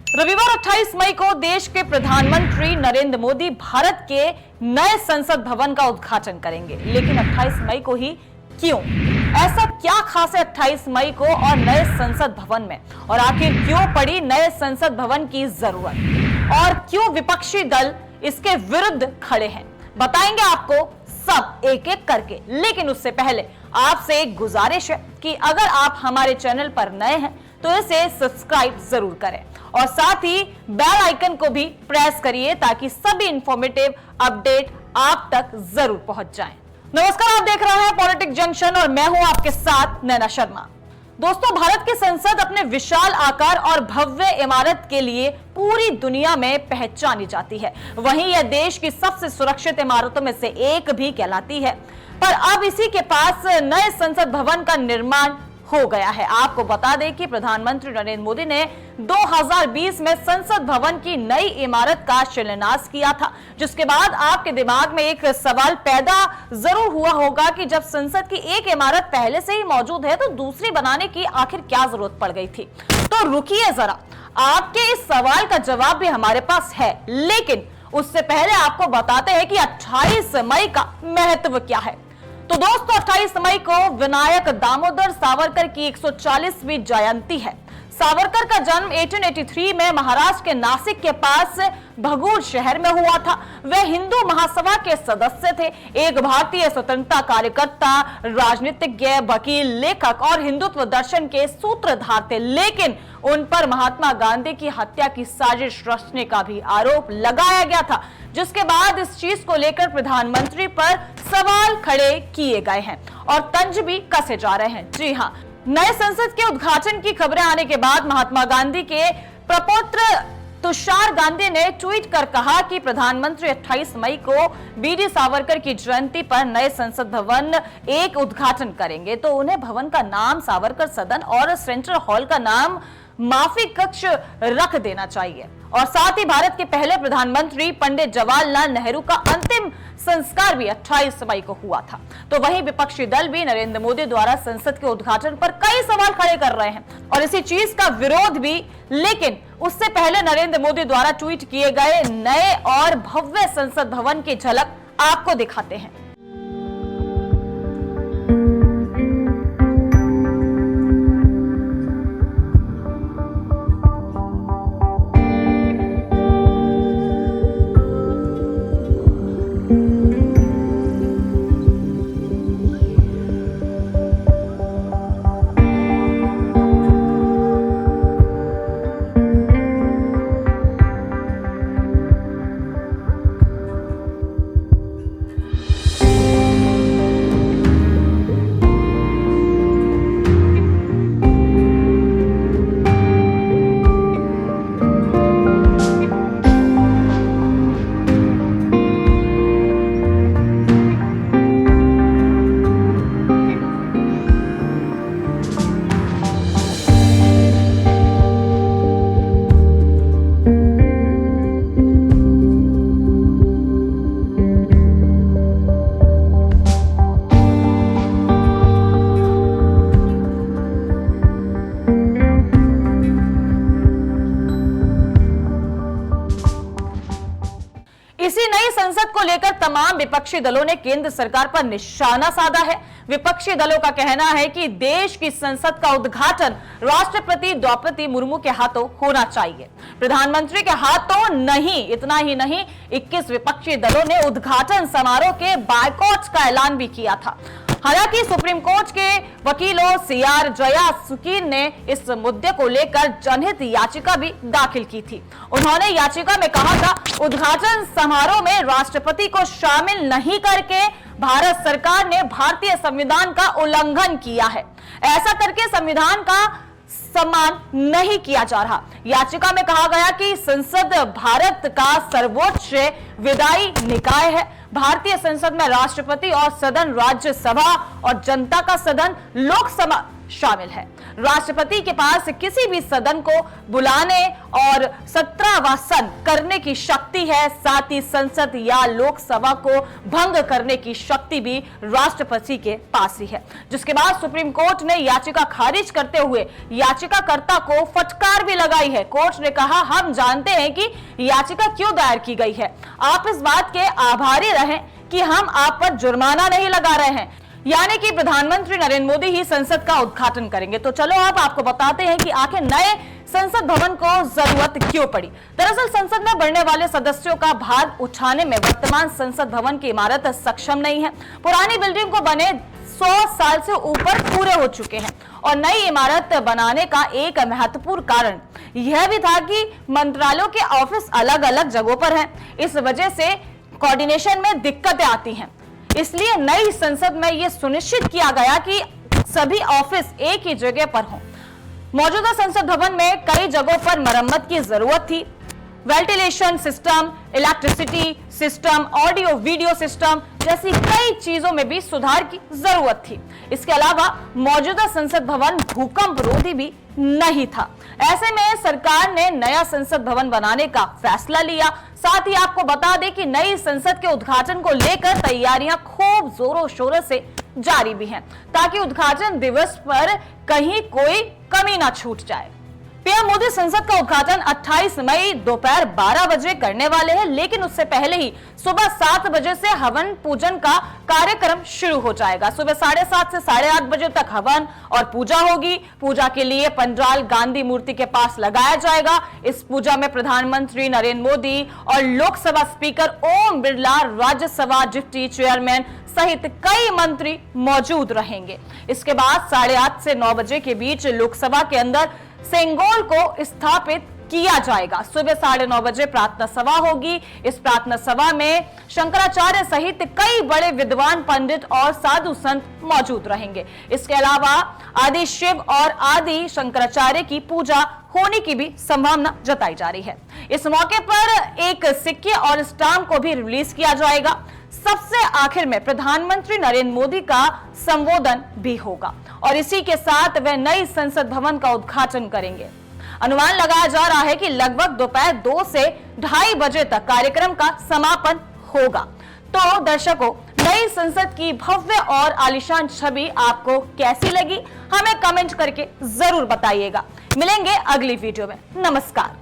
रविवार 28 मई को देश के प्रधानमंत्री नरेंद्र मोदी भारत के नए संसद भवन का उद्घाटन करेंगे। लेकिन 28 मई को ही क्यों? ऐसा क्या खास है 28 मई को और नए संसद भवन में? और आखिर क्यों पड़ी नए संसद भवन की जरूरत? और क्यों विपक्षी दल इसके विरुद्ध खड़े हैं? बताएंगे आपको सब एक एक करके। लेकिन उससे पहले आपसे एक गुजारिश है कि अगर आप हमारे चैनल पर नए हैं तो इसे सब्सक्राइब जरूर करें और साथ ही बेल आइकन को भी प्रेस करिए ताकि सभी इंफॉर्मेटिव अपडेट आप तक जरूर पहुंच जाएं। नमस्कार, आप देख रहे हैं पॉलिटिक्स जंक्शन और मैं हूं आपके साथ नैना शर्मा। दोस्तों, भारत की संसद अपने विशाल आकार और भव्य इमारत के लिए पूरी दुनिया में पहचानी जाती है। वहीं यह देश की सबसे सुरक्षित इमारतों में से एक भी कहलाती है। पर अब इसी के पास नए संसद भवन का निर्माण हो गया है। आपको बता दें कि प्रधानमंत्री नरेंद्र मोदी ने 2020 में संसद भवन की नई इमारत का शिलान्यास किया था, जिसके बाद आपके दिमाग में एक सवाल पैदा जरूर हुआ होगा कि जब संसद की एक इमारत पहले से ही मौजूद है तो दूसरी बनाने की आखिर क्या जरूरत पड़ गई थी। तो रुकिए जरा, आपके इस सवाल का जवाब भी हमारे पास है, लेकिन उससे पहले आपको बताते हैं कि 28 मई का महत्व क्या है। तो दोस्तों, 28 मई को विनायक दामोदर सावरकर की 140वीं जयंती है। सावरकर का जन्म 1883 में महाराष्ट्र के नासिक के पास भगूर शहर में हुआ था। वे हिंदू महासभा के सदस्य थे, एक भारतीय स्वतंत्रता कार्यकर्ता, राजनीतिज्ञ, वकील, लेखक और हिंदुत्व दर्शन के सूत्रधार थे। लेकिन उन पर महात्मा गांधी की हत्या की साजिश रचने का भी आरोप लगाया गया था, जिसके बाद इस चीज को लेकर प्रधानमंत्री पर सवाल खड़े किए गए हैं और तंज भी कसे जा रहे हैं। जी हाँ, नए संसद के उद्घाटन की खबरें आने के बाद महात्मा गांधी के प्रपौत्र तुषार गांधी ने ट्वीट कर कहा कि प्रधानमंत्री 28 मई को बीडी सावरकर की जयंती पर नए संसद भवन एक उद्घाटन करेंगे, तो उन्हें भवन का नाम सावरकर सदन और सेंट्रल हॉल का नाम माफी कक्ष रख देना चाहिए। और साथ ही भारत के पहले प्रधानमंत्री पंडित जवाहरलाल नेहरू का अंतिम संस्कार भी 28 मई को हुआ था। तो वहीं विपक्षी दल भी नरेंद्र मोदी द्वारा संसद के उद्घाटन पर कई सवाल खड़े कर रहे हैं और इसी चीज का विरोध भी। लेकिन उससे पहले नरेंद्र मोदी द्वारा ट्वीट किए गए नए और भव्य संसद भवन की झलक आपको दिखाते हैं। इसी नई संसद को लेकर तमाम विपक्षी दलों ने केंद्र सरकार पर निशाना साधा है। विपक्षी दलों का कहना है कि देश की संसद का उद्घाटन राष्ट्रपति द्रौपदी मुर्मू के हाथों होना चाहिए, प्रधानमंत्री के हाथों नहीं। इतना ही नहीं, 21 विपक्षी दलों ने उद्घाटन समारोह के बायकॉट का ऐलान भी किया था। हालांकि सुप्रीम कोर्ट के वकीलों सीआर जया सुकीन ने इस मुद्दे को लेकर जनहित याचिका भी दाखिल की थी। उन्होंने याचिका में कहा था, उद्घाटन समारोह में राष्ट्रपति को शामिल नहीं करके भारत सरकार ने भारतीय संविधान का उल्लंघन किया है। ऐसा करके संविधान का सम्मान नहीं किया जा रहा। याचिका में कहा गया कि संसद भारत का सर्वोच्च विधायी निकाय है। भारतीय संसद में राष्ट्रपति और सदन राज्यसभा और जनता का सदन लोकसभा शामिल है। राष्ट्रपति के पास किसी भी सदन को बुलाने और सत्रावसान करने की शक्ति है, साथ ही संसद या लोकसभा को भंग करने की शक्ति भी राष्ट्रपति के पास ही है। जिसके बाद सुप्रीम कोर्ट ने याचिका खारिज करते हुए याचिकाकर्ता को फटकार भी लगाई है। कोर्ट ने कहा, हम जानते हैं कि याचिका क्यों दायर की गई है, आप इस बात के आभारी रहें कि हम आप पर जुर्माना नहीं लगा रहे हैं, यानी कि प्रधानमंत्री नरेंद्र मोदी ही संसद का उद्घाटन करेंगे। तो चलो अब आपको बताते हैं कि आखिर नए संसद भवन को जरूरत क्यों पड़ी। दरअसल संसद में बढ़ने वाले सदस्यों का भार उठाने में वर्तमान संसद भवन की इमारत सक्षम नहीं है। पुरानी बिल्डिंग को बने 100 साल से ऊपर पूरे हो चुके हैं और नई इमारत बनाने का एक महत्वपूर्ण कारण यह भी था कि मंत्रालयों के ऑफिस अलग अलग जगहों पर हैं। इस वजह से कोऑर्डिनेशन में दिक्कतें आती हैं। इसलिए नई संसद में यह सुनिश्चित किया गया कि सभी ऑफिस एक ही जगह पर हों। मौजूदा संसद भवन में कई जगहों पर मरम्मत की जरूरत थी। Ventilation system, electricity system, audio video system जैसी कई चीजों में भी सुधार की जरूरत थी। इसके अलावा मौजूदा संसद भवन भूकंप रोधी भी नहीं था। ऐसे में सरकार ने नया संसद भवन बनाने का फैसला लिया। साथ ही आपको बता दें कि नई संसद के उद्घाटन को लेकर तैयारियां खूब जोरों शोरों से जारी भी हैं, ताकि उद्घाटन दिवस पर कहीं कोई कमी ना छूट जाए। पीएम मोदी संसद का उद्घाटन 28 मई दोपहर 12 बजे करने वाले हैं, लेकिन उससे पहले ही सुबह 7 बजे से हवन पूजन का कार्यक्रम शुरू हो जाएगा। सुबह 7:30 से 8:30 बजे तक हवन और पूजा होगी। पूजा के लिए पंडाल गांधी मूर्ति के पास लगाया जाएगा। इस पूजा में प्रधानमंत्री नरेंद्र मोदी और Lok Sabha speaker Om Birla, Rajya Sabha deputy chairman सहित कई मंत्री मौजूद रहेंगे। इसके बाद 8:30 से 9 बजे के बीच लोकसभा के अंदर सेंगोल को स्थापित किया जाएगा। सुबह 9:30 बजे प्रार्थना सभा होगी। इस प्रार्थना सभा में शंकराचार्य सहित कई बड़े विद्वान पंडित और साधु संत मौजूद रहेंगे। इसके अलावा आदि शिव और आदि शंकराचार्य की पूजा होने की भी संभावना जताई जा रही है। इस मौके पर एक सिक्के और स्टाम्प को भी रिलीज किया जाएगा। सबसे आखिर में प्रधानमंत्री नरेंद्र मोदी का संबोधन भी होगा और इसी के साथ वह नई संसद भवन का उद्घाटन करेंगे। अनुमान लगाया जा रहा है कि लगभग दोपहर 2 से 2:30 बजे तक कार्यक्रम का समापन होगा। तो दर्शकों, नई संसद की भव्य और आलीशान छवि आपको कैसी लगी, हमें कमेंट करके जरूर बताइएगा। मिलेंगे अगली वीडियो में। नमस्कार।